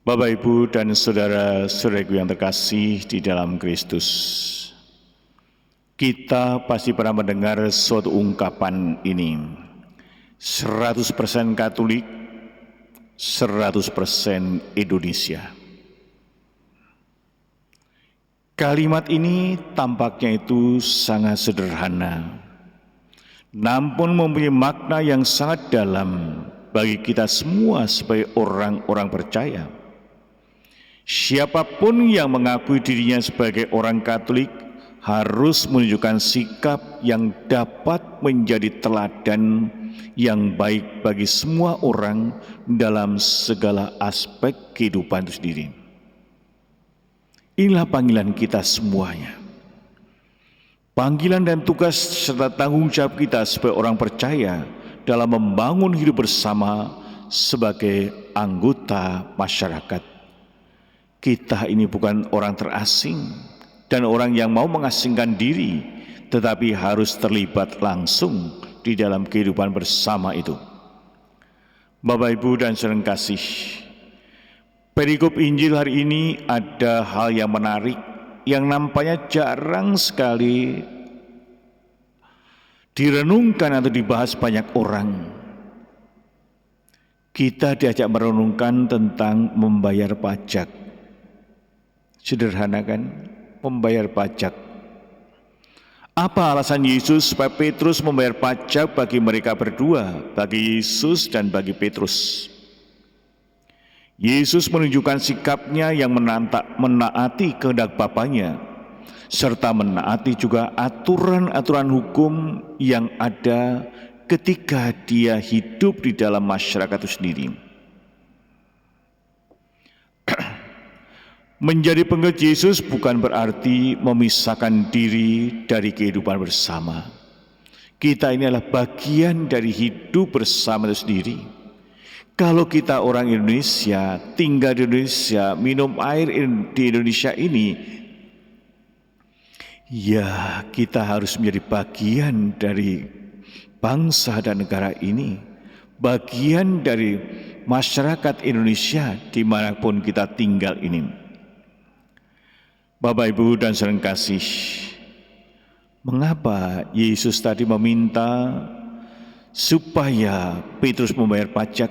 Bapak, Ibu, dan saudara-saudariku yang terkasih di dalam Kristus, kita pasti pernah mendengar suatu ungkapan ini, 100% Katolik, 100% Indonesia. Kalimat ini tampaknya itu sangat sederhana, namun mempunyai makna yang sangat dalam bagi kita semua sebagai orang-orang percaya. Siapapun yang mengakui dirinya sebagai orang Katolik harus menunjukkan sikap yang dapat menjadi teladan yang baik bagi semua orang dalam segala aspek kehidupan itu sendiri. Inilah panggilan kita semuanya. Panggilan dan tugas serta tanggung jawab kita sebagai orang percaya dalam membangun hidup bersama sebagai anggota masyarakat. Kita ini bukan orang terasing dan orang yang mau mengasingkan diri, tetapi harus terlibat langsung di dalam kehidupan bersama itu. Bapak, Ibu, dan saudara kasih, perikop Injil hari ini ada hal yang menarik yang nampaknya jarang sekali direnungkan atau dibahas banyak orang. Kita diajak merenungkan tentang membayar pajak. Sederhana kan? Membayar pajak. Apa alasan Yesus supaya Petrus membayar pajak bagi mereka berdua, bagi Yesus dan bagi Petrus? Yesus menunjukkan sikapnya yang menaati kehendak Bapanya, serta menaati juga aturan-aturan hukum yang ada ketika dia hidup di dalam masyarakat itu sendiri. Menjadi pengikut Yesus bukan berarti memisahkan diri dari kehidupan bersama. Kita ini adalah bagian dari hidup bersama itu sendiri. Kalau kita orang Indonesia, tinggal di Indonesia, minum air di Indonesia ini, ya kita harus menjadi bagian dari bangsa dan negara ini, bagian dari masyarakat Indonesia dimanapun kita tinggal ini. Bapak, Ibu, dan saudara kasih, mengapa Yesus tadi meminta supaya Petrus membayar pajak?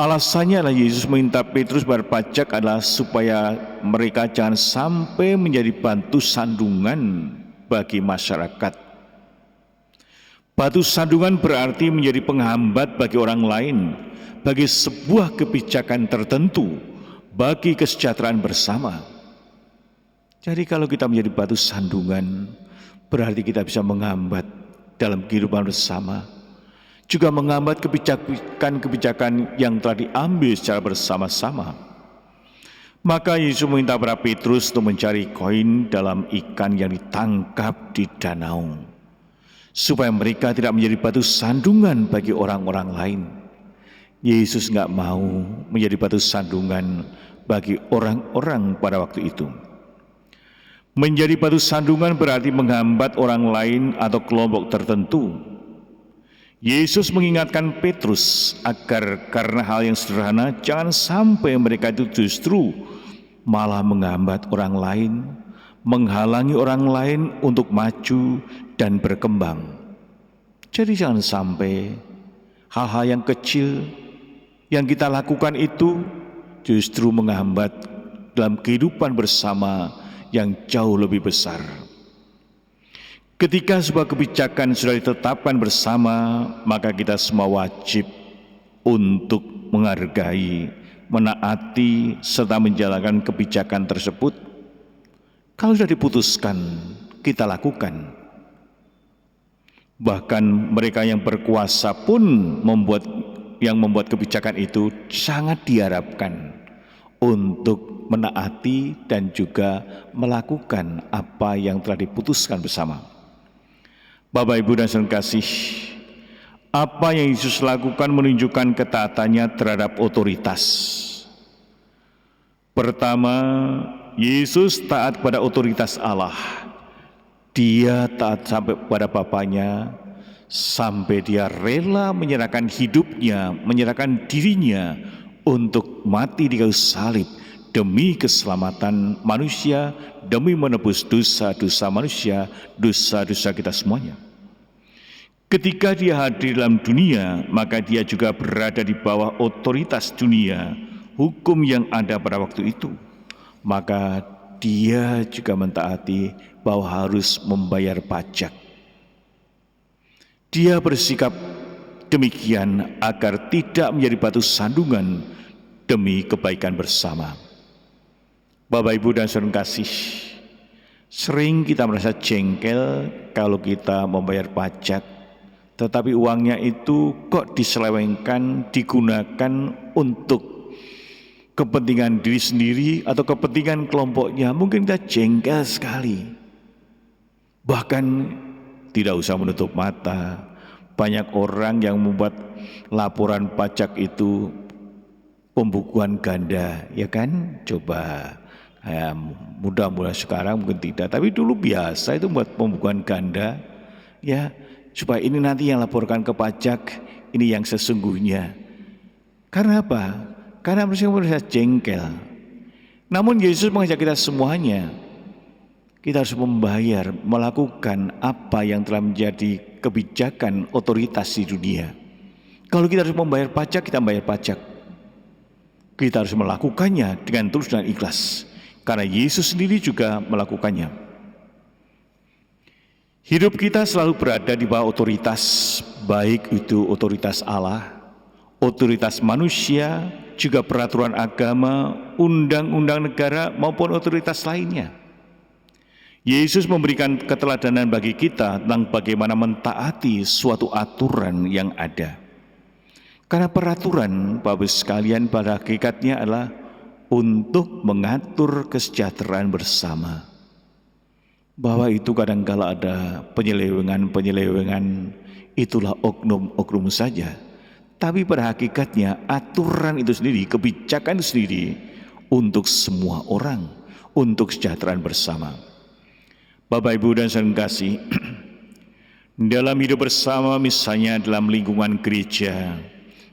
Alasannya adalah Yesus meminta Petrus bayar pajak adalah supaya mereka jangan sampai menjadi batu sandungan bagi masyarakat. Batu sandungan berarti menjadi penghambat bagi orang lain, bagi sebuah kebijakan tertentu, bagi kesejahteraan bersama. Jadi kalau kita menjadi batu sandungan, berarti kita bisa menghambat dalam kehidupan bersama, juga menghambat kebijakan-kebijakan yang telah diambil secara bersama-sama. Maka Yesus meminta para Petrus untuk mencari koin dalam ikan yang ditangkap di danau, supaya mereka tidak menjadi batu sandungan bagi orang-orang lain. Yesus nggak mau menjadi batu sandungan bagi orang-orang pada waktu itu. Menjadi batu sandungan berarti menghambat orang lain atau kelompok tertentu. Yesus mengingatkan Petrus agar karena hal yang sederhana jangan sampai mereka itu justru malah menghambat orang lain, menghalangi orang lain untuk maju dan berkembang. Jadi jangan sampai hal-hal yang kecil yang kita lakukan itu justru menghambat dalam kehidupan bersama yang jauh lebih besar. Ketika sebuah kebijakan sudah ditetapkan bersama, maka kita semua wajib untuk menghargai, menaati, serta menjalankan kebijakan tersebut. Kalau sudah diputuskan, kita lakukan. Bahkan mereka yang berkuasa pun membuat kebijakan itu sangat diharapkan untuk menaati dan juga melakukan apa yang telah diputuskan bersama. Bapak, Ibu, dan saudara kasih, apa yang Yesus lakukan menunjukkan ketaatannya terhadap otoritas. Pertama, Yesus taat pada otoritas Allah. Dia taat sampai pada Bapanya, sampai dia rela menyerahkan hidupnya, menyerahkan dirinya untuk mati di kayu salib demi keselamatan manusia, demi menebus dosa-dosa manusia, dosa-dosa kita semuanya. Ketika dia hadir dalam dunia, maka dia juga berada di bawah otoritas dunia, hukum yang ada pada waktu itu. Maka dia juga mentaati bahwa harus membayar pajak. Dia bersikap demikian agar tidak menjadi batu sandungan demi kebaikan bersama. Bapak, Ibu, dan saudara kasih, sering kita merasa jengkel kalau kita membayar pajak, tetapi uangnya itu kok diselewengkan, digunakan untuk kepentingan diri sendiri atau kepentingan kelompoknya. Mungkin kita jengkel sekali. Bahkan tidak usah menutup mata, banyak orang yang membuat laporan pajak itu pembukuan ganda, ya kan? Coba mudah-mudahan sekarang mungkin tidak, tapi dulu biasa itu buat pembukuan ganda, ya, supaya ini nanti yang laporkan ke pajak, ini yang sesungguhnya. Karena apa? Karena mereka jengkel. Namun Yesus mengajak kita semuanya, kita harus membayar, melakukan apa yang telah menjadi kebijakan otoritas di dunia. Kalau kita harus membayar pajak, kita membayar pajak. Kita harus melakukannya dengan tulus dan ikhlas, karena Yesus sendiri juga melakukannya. Hidup kita selalu berada di bawah otoritas, baik itu otoritas Allah, otoritas manusia, juga peraturan agama, undang-undang negara, maupun otoritas lainnya. Yesus memberikan keteladanan bagi kita tentang bagaimana mentaati suatu aturan yang ada. Karena peraturan, Bapak sekalian, pada hakikatnya adalah untuk mengatur kesejahteraan bersama. Bahwa itu kadang-kala ada penyelewengan, itulah oknum-oknum saja. Tapi pada hakikatnya aturan itu sendiri, kebijakan itu sendiri untuk semua orang, untuk kesejahteraan bersama. Bapak, Ibu, dan saudara kasih, dalam hidup bersama, misalnya dalam lingkungan gereja,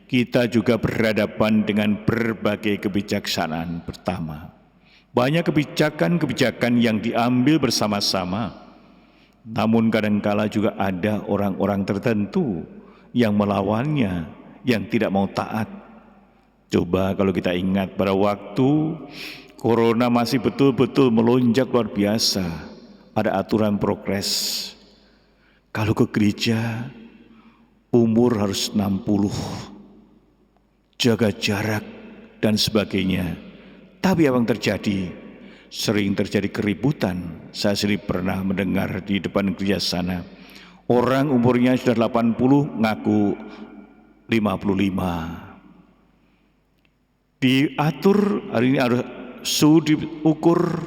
kita juga berhadapan dengan berbagai kebijaksanaan. Pertama, banyak kebijakan-kebijakan yang diambil bersama-sama, namun kadangkala juga ada orang-orang tertentu yang melawannya, yang tidak mau taat. Coba kalau kita ingat pada waktu corona masih betul-betul melonjak luar biasa, ada aturan progres. Kalau ke gereja, umur harus 60, jaga jarak dan sebagainya. Tapi apa yang terjadi? Sering terjadi keributan. Saya sendiri pernah mendengar di depan gereja sana, orang umurnya sudah 80 ngaku 55. Diatur hari ini harus suhu diukur,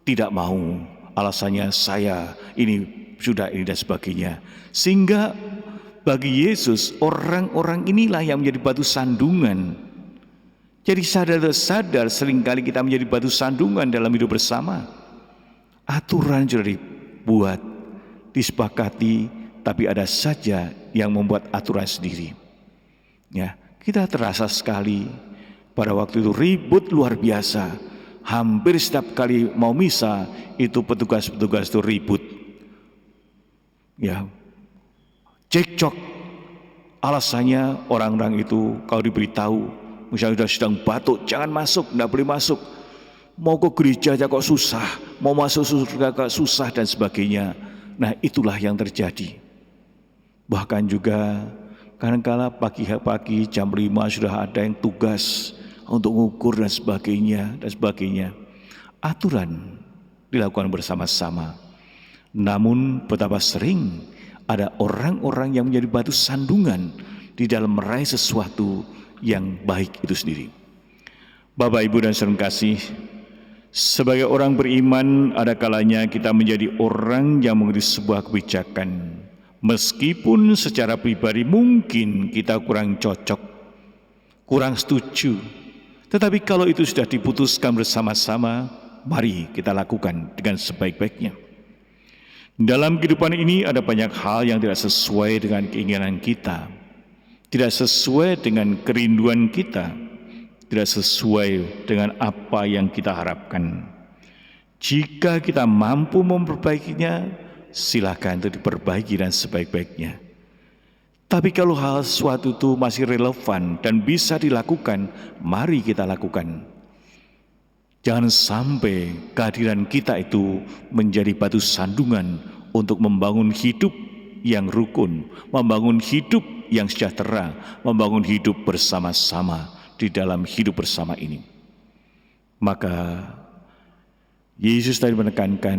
tidak mau. Alasannya saya ini sudah ini dan sebagainya. Sehingga bagi Yesus orang-orang inilah yang menjadi batu sandungan. Jadi sadar seringkali kita menjadi batu sandungan dalam hidup bersama. Aturan sudah dibuat, disepakati, tapi ada saja yang membuat aturan sendiri. Ya, kita terasa sekali pada waktu itu ribut luar biasa. Hampir setiap kali mau misa itu petugas-petugas itu ribut. Ya, cekcok. Alasannya orang-orang itu kalau diberitahu, misalnya sudah sedang batuk, jangan masuk, tidak boleh masuk. Mau ke gereja aja kok susah, mau masuk surga kok susah dan sebagainya. Nah, itulah yang terjadi. Bahkan juga kadang-kala pagi-pagi jam 5 sudah ada yang tugas untuk mengukur dan sebagainya. Aturan dilakukan bersama-sama. Namun betapa sering ada orang-orang yang menjadi batu sandungan di dalam meraih sesuatu yang baik itu sendiri. Bapak, Ibu, dan saudara kasih, sebagai orang beriman ada kalanya kita menjadi orang yang mengerti sebuah kebijakan. Meskipun secara pribadi mungkin kita kurang cocok, kurang setuju, tetapi kalau itu sudah diputuskan bersama-sama, mari kita lakukan dengan sebaik-baiknya. Dalam kehidupan ini ada banyak hal yang tidak sesuai dengan keinginan kita, tidak sesuai dengan kerinduan kita. tidak sesuai dengan apa yang kita harapkan. Jika kita mampu memperbaikinya, silakan untuk diperbaiki dan sebaik-baiknya. Tapi kalau hal sesuatu itu masih relevan dan bisa dilakukan, mari kita lakukan. Jangan sampai kehadiran kita itu menjadi batu sandungan untuk membangun hidup yang rukun, membangun hidup yang sejahtera, membangun hidup bersama-sama di dalam hidup bersama ini. Maka Yesus tadi menekankan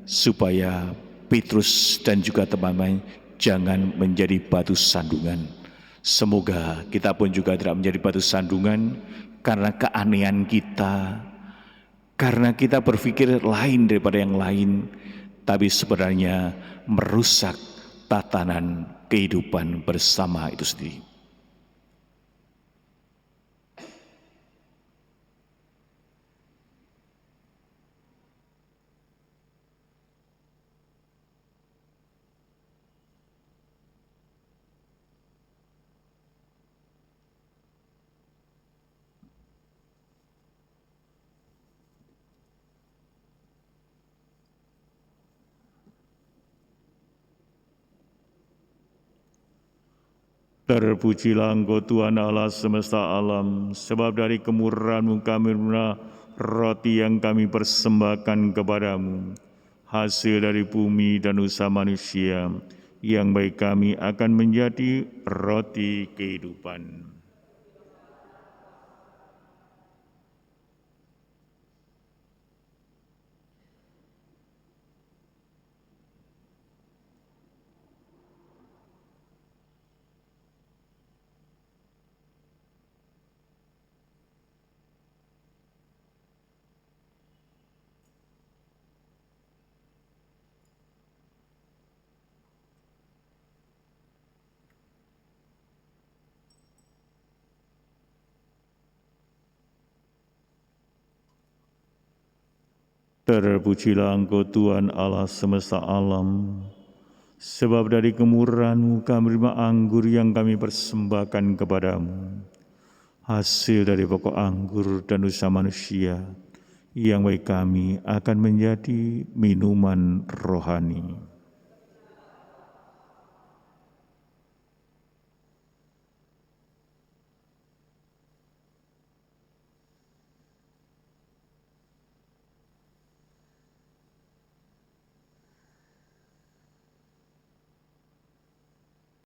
supaya Petrus dan juga teman-teman jangan menjadi batu sandungan. Semoga kita pun juga tidak menjadi batu sandungan karena keanehan kita, karena kita berpikir lain daripada yang lain, tapi sebenarnya merusak tatanan kehidupan bersama itu sendiri. Terpujilah Engkau Tuhan Allah semesta alam, sebab dari kemurahan-Mu kami menerima roti yang kami persembahkan kepadamu, hasil dari bumi dan usaha manusia, yang bagi kami akan menjadi roti kehidupan. Terpujilah Engkau Tuhan Allah semesta alam, sebab dari kemurahan-Mu kami menerima anggur yang kami persembahkan kepadamu, hasil dari pokok anggur dan usaha manusia, yang bagi kami akan menjadi minuman rohani.